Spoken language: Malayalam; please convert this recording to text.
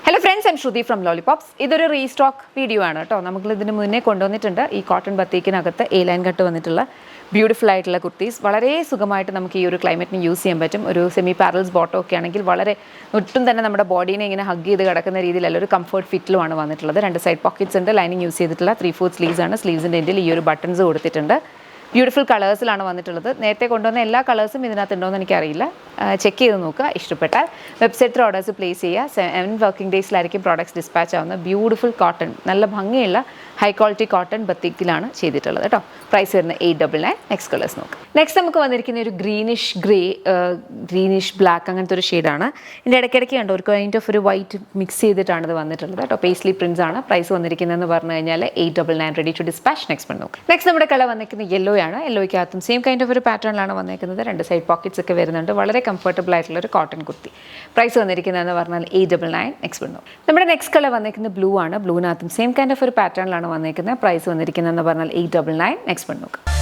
Hello friends, I'm Shruti from lollipops. ഇതൊരു റീസ്റ്റോക്ക് വീഡിയോ ആണ് കേട്ടോ. നമ്മൾ ഇതിന് മുന്നേ കൊണ്ടുവന്നിട്ടുണ്ട് ഈ കോട്ടൺ ബത്തീക്കിനകത്ത് എ ലൈൻ കട്ട് വന്നിട്ടുള്ള ബ്യൂട്ടിഫുൾ ആയിട്ടുള്ള കുർത്തീസ്. വളരെ സുഖമായിട്ട് നമുക്ക് ഈ ഒരു ക്ലൈമറ്റിന് യൂസ് ചെയ്യാൻ പറ്റും. ഒരു സെമി പാരൽസ് ബോട്ടം ഒക്കെ ആണെങ്കിൽ വളരെ ഒട്ടും തന്നെ നമ്മുടെ ബോഡീനെ ഇങ്ങനെ ഹഗ് ചെയ്ത് കിടക്കുന്ന രീതിയിലല്ല, ഒരു കംഫർട്ട് ഫിറ്റിലുമാണ് വന്നിട്ടുള്ളത്. രണ്ട് സൈഡ് പോക്കറ്റ്സ് ഉണ്ട്, ലൈനിങ് യൂസ് ചെയ്തിട്ടുള്ള 3/4 സ്ലീവ്സ് ആണ്. സ്ലീവ്സിൻ്റെ എൻഡിൽ ഈ ഒരു ബട്ടൺസ് കൊടുത്തിട്ടുണ്ട്. ബ്യൂട്ടിഫുൾ കളേഴ്സിലാണ് വന്നിട്ടുള്ളത്. നേരത്തെ കൊണ്ടുവന്ന എല്ലാ കളേഴ്സും ഇതിനകത്ത് ഉണ്ടോ എന്ന് എനിക്കറിയില്ല. ചെക്ക് ചെയ്ത് നോക്കുക. ഇഷ്ടപ്പെട്ടാൽ വെബ്സൈറ്റിൽ ഓർഡേഴ്സ് പ്ലേസ് ചെയ്യുക. 7 വർക്കിംഗ് ഡേയ്സിലായിരിക്കും പ്രോഡക്ട്സ് ഡിസ്പാച്ച് ആവുന്ന ബ്യൂട്ടിഫുൾ കോട്ടൺ, നല്ല ഭംഗിയുള്ള ഹൈ ക്വാളിറ്റി കോട്ടൺ ബത്തിക്കിലാണ് ചെയ്തിട്ടുള്ളത് കേട്ടോ. പ്രൈസ് വരുന്നത് 899. നെക്സ്റ്റ് കളേഴ്സ് നോക്കാം. നെക്സ്റ്റ് നമുക്ക് വന്നിരിക്കുന്ന ഒരു ഗ്രീനിഷ് ഗ്രേ, ഗ്രീനിഷ് ബ്ലാക്ക് അങ്ങനത്തെ ഒരു ഷെയ്ഡാണ്. ഇതിൻ്റെ ഇടയ്ക്കിടയ്ക്ക് കണ്ടോ ഒരു കൈൻഡ് ഓഫ് ഒരു വൈറ്റ് മിക്സ് ചെയ്തിട്ടാണ് ഇത് വന്നിട്ടുള്ളത് കേട്ടോ. പേസ്ലി പ്രിൻസ് ആണ്. പ്രൈസ് വന്നിരിക്കുന്നതെന്ന് പറഞ്ഞു കഴിഞ്ഞാൽ 899. Ready to dispatch. Next one നോക്കാം. നെക്സ്റ്റ് നമ്മുടെ കളർ വന്നിരിക്കുന്നത് യെല്ലോ ആണ്. യെല്ലോയ്ക്കകത്തും സെയിം കൈൻഡ് ഓഫ് ഒരു പാറ്റേണിലാണ് വന്നിരിക്കുന്നത്. രണ്ട് സൈഡ് പോക്കറ്റ്സ് ഒക്കെ വരുന്നുണ്ട്. വളരെ കംഫർട്ടബിൾ ആയിട്ടുള്ള ഒരു കോട്ടൺ കുർത്തി. പ്രൈസ് വന്നിരിക്കുന്നതെന്ന് പറഞ്ഞാൽ 899. നെക്സ്റ്റ് വൺ നോക്കാം. നമ്മുടെ നെക്സ്റ്റ് കളർ വന്നിരിക്കുന്നത് ബ്ലൂ ആണ്. ബ്ലൂവിനകത്തും സെയിം കൈൻഡ് ഓഫ് ഒരു പാറ്റേണിലാണ് വന്നിരിക്കുന്നത്. പ്രൈസ് വന്നിരിക്കുന്നതെന്ന് പറഞ്ഞാൽ 899. നെക്സ്റ്റ് വൺ നോക്കാം.